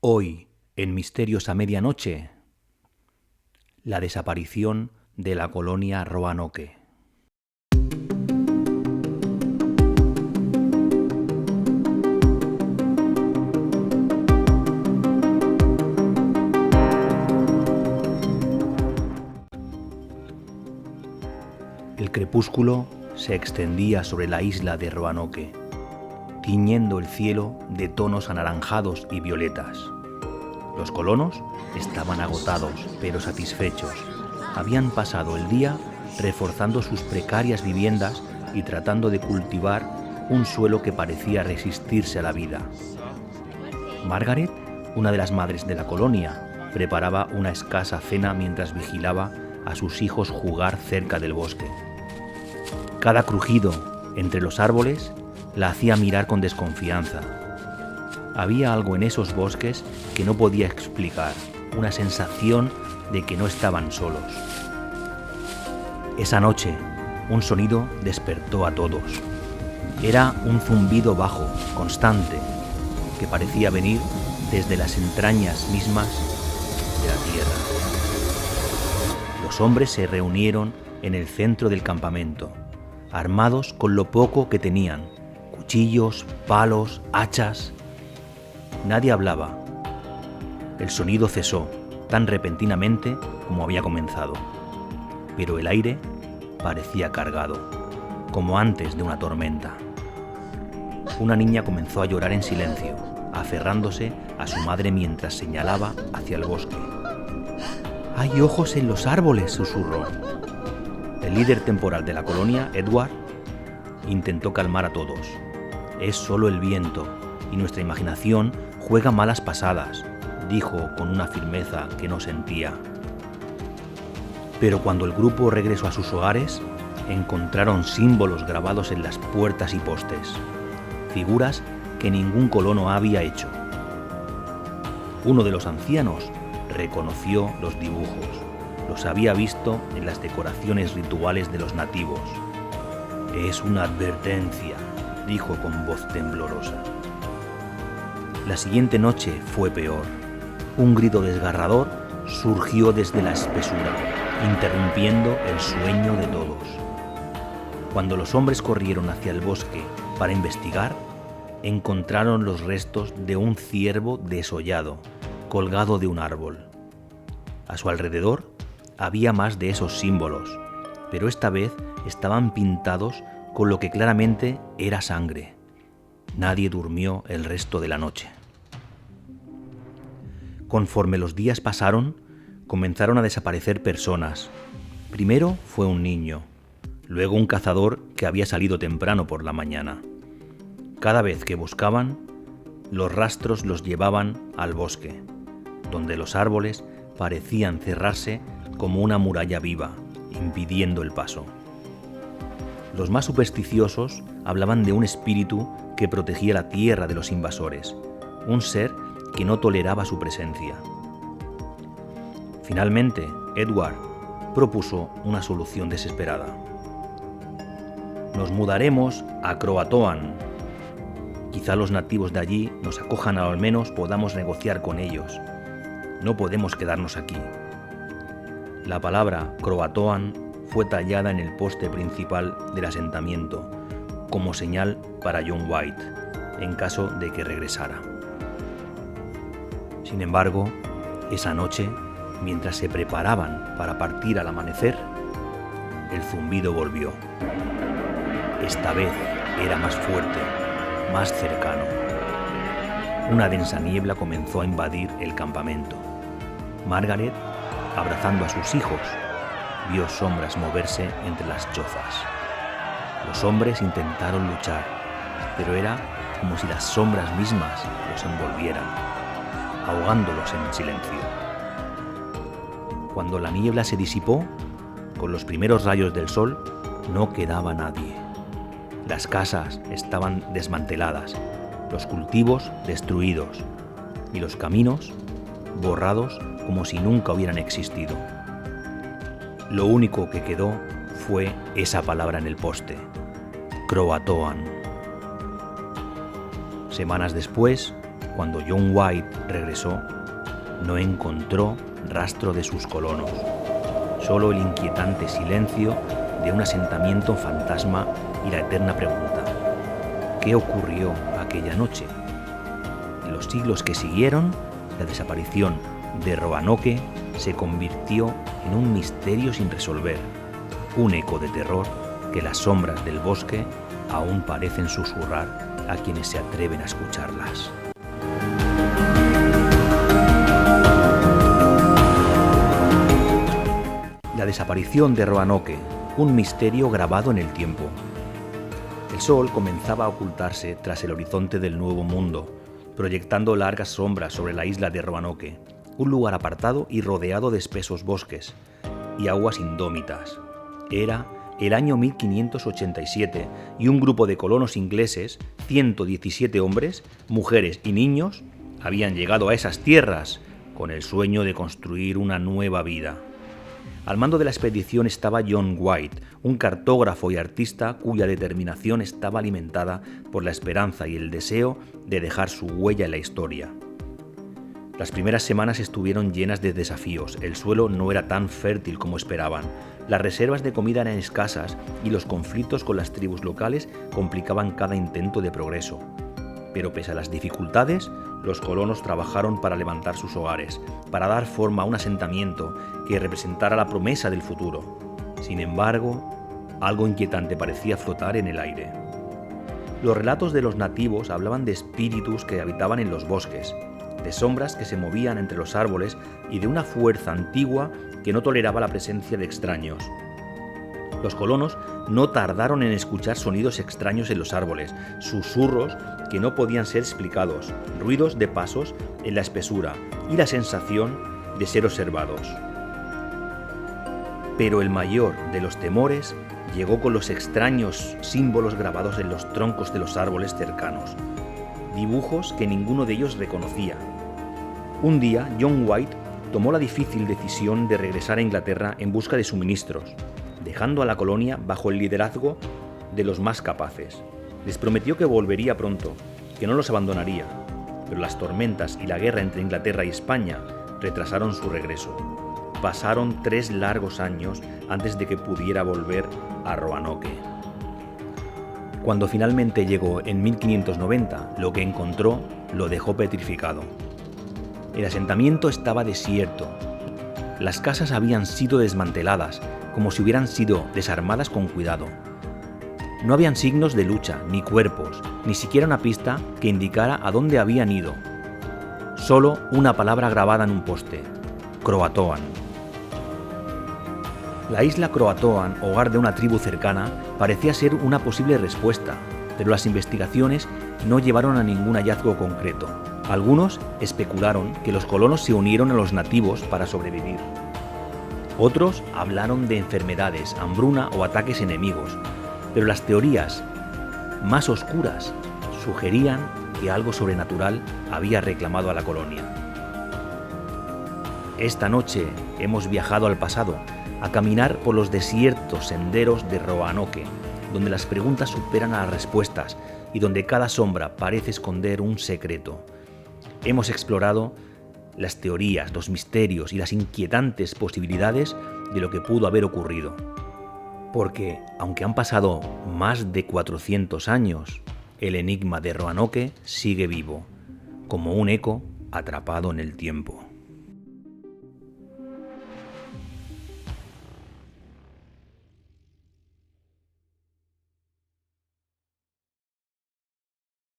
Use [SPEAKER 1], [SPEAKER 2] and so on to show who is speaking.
[SPEAKER 1] Hoy, en Misterios a Medianoche, la desaparición de la colonia Roanoke. El crepúsculo se extendía sobre la isla de Roanoke, tiñendo el cielo de tonos anaranjados y violetas. Los colonos estaban agotados, pero satisfechos. Habían pasado el día reforzando sus precarias viviendas y tratando de cultivar un suelo que parecía resistirse a la vida. Margaret, una de las madres de la colonia, preparaba una escasa cena mientras vigilaba a sus hijos jugar cerca del bosque. Cada crujido entre los árboles la hacía mirar con desconfianza. Había algo en esos bosques que no podía explicar, una sensación de que no estaban solos. Esa noche, un sonido despertó a todos. Era un zumbido bajo, constante, que parecía venir desde las entrañas mismas de la tierra. Los hombres se reunieron en el centro del campamento, armados con lo poco que tenían: cuchillos, palos, hachas. Nadie hablaba. El sonido cesó tan repentinamente como había comenzado, pero el aire parecía cargado, como antes de una tormenta. Una niña comenzó a llorar en silencio, aferrándose a su madre mientras señalaba hacia el bosque. «¡Hay ojos en los árboles!», susurró. El líder temporal de la colonia, Edward, intentó calmar a todos. «Es solo el viento, y nuestra imaginación juega malas pasadas», dijo con una firmeza que no sentía. Pero cuando el grupo regresó a sus hogares, encontraron símbolos grabados en las puertas y postes, figuras que ningún colono había hecho. Uno de los ancianos reconoció los dibujos, los había visto en las decoraciones rituales de los nativos. «Es una advertencia», dijo con voz temblorosa. La siguiente noche fue peor. Un grito desgarrador surgió desde la espesura, interrumpiendo el sueño de todos. Cuando los hombres corrieron hacia el bosque para investigar, encontraron los restos de un ciervo desollado, colgado de un árbol. A su alrededor había más de esos símbolos, pero esta vez estaban pintados con lo que claramente era sangre. Nadie durmió el resto de la noche. Conforme los días pasaron, comenzaron a desaparecer personas. Primero fue un niño, luego un cazador que había salido temprano por la mañana. Cada vez que buscaban, los rastros los llevaban al bosque, donde los árboles parecían cerrarse como una muralla viva, impidiendo el paso. Los más supersticiosos hablaban de un espíritu que protegía la tierra de los invasores, un ser que no toleraba su presencia. Finalmente, Edward propuso una solución desesperada. «Nos mudaremos a Croatoan. Quizá los nativos de allí nos acojan o al menos podamos negociar con ellos. No podemos quedarnos aquí». La palabra Croatoan fue tallada en el poste principal del asentamiento, como señal para John White, en caso de que regresara. Sin embargo, esa noche, mientras se preparaban para partir al amanecer, el zumbido volvió. Esta vez era más fuerte, más cercano. Una densa niebla comenzó a invadir el campamento. Margaret, abrazando a sus hijos, vio sombras moverse entre las chozas. Los hombres intentaron luchar, pero era como si las sombras mismas los envolvieran, ahogándolos en el silencio. Cuando la niebla se disipó, con los primeros rayos del sol, no quedaba nadie. Las casas estaban desmanteladas, los cultivos destruidos y los caminos borrados como si nunca hubieran existido. Lo único que quedó fue esa palabra en el poste: Croatoan. Semanas después, Cuando John White regresó, no encontró rastro de sus colonos, solo el inquietante silencio de un asentamiento fantasma y la eterna pregunta: ¿qué ocurrió aquella noche? En los siglos que siguieron, la desaparición de Roanoke se convirtió en un misterio sin resolver, un eco de terror que las sombras del bosque aún parecen susurrar a quienes se atreven a escucharlas. La desaparición de Roanoke, un misterio grabado en el tiempo. El sol comenzaba a ocultarse tras el horizonte del Nuevo Mundo, proyectando largas sombras sobre la isla de Roanoke, un lugar apartado y rodeado de espesos bosques y aguas indómitas. Era el año 1587 y un grupo de colonos ingleses, 117 hombres, mujeres y niños, habían llegado a esas tierras con el sueño de construir una nueva vida. Al mando de la expedición estaba John White, un cartógrafo y artista cuya determinación estaba alimentada por la esperanza y el deseo de dejar su huella en la historia. Las primeras semanas estuvieron llenas de desafíos, el suelo no era tan fértil como esperaban, las reservas de comida eran escasas y los conflictos con las tribus locales complicaban cada intento de progreso. Pero pese a las dificultades, los colonos trabajaron para levantar sus hogares, para dar forma a un asentamiento que representara la promesa del futuro. Sin embargo, algo inquietante parecía flotar en el aire. Los relatos de los nativos hablaban de espíritus que habitaban en los bosques, de sombras que se movían entre los árboles y de una fuerza antigua que no toleraba la presencia de extraños. Los colonos no tardaron en escuchar sonidos extraños en los árboles, susurros que no podían ser explicados, ruidos de pasos en la espesura y la sensación de ser observados. Pero el mayor de los temores llegó con los extraños símbolos grabados en los troncos de los árboles cercanos, dibujos que ninguno de ellos reconocía. Un día, John White tomó la difícil decisión de regresar a Inglaterra en busca de suministros, dejando a la colonia bajo el liderazgo de los más capaces. Les prometió que volvería pronto, que no los abandonaría, pero las tormentas y la guerra entre Inglaterra y España retrasaron su regreso. Pasaron 3 largos años antes de que pudiera volver a Roanoke. Cuando finalmente llegó en 1590, lo que encontró lo dejó petrificado. El asentamiento estaba desierto. Las casas habían sido desmanteladas, como si hubieran sido desarmadas con cuidado. No habían signos de lucha, ni cuerpos, ni siquiera una pista que indicara a dónde habían ido. Solo una palabra grabada en un poste: Croatoan. La isla Croatoan, hogar de una tribu cercana, parecía ser una posible respuesta, pero las investigaciones no llevaron a ningún hallazgo concreto. Algunos especularon que los colonos se unieron a los nativos para sobrevivir. Otros hablaron de enfermedades, hambruna o ataques enemigos, pero las teorías más oscuras sugerían que algo sobrenatural había reclamado a la colonia. Esta noche hemos viajado al pasado, a caminar por los desiertos senderos de Roanoke, donde las preguntas superan a las respuestas y donde cada sombra parece esconder un secreto. Hemos explorado las teorías, los misterios y las inquietantes posibilidades de lo que pudo haber ocurrido. Porque, aunque han pasado más de 400 años, el enigma de Roanoke sigue vivo, como un eco atrapado en el tiempo.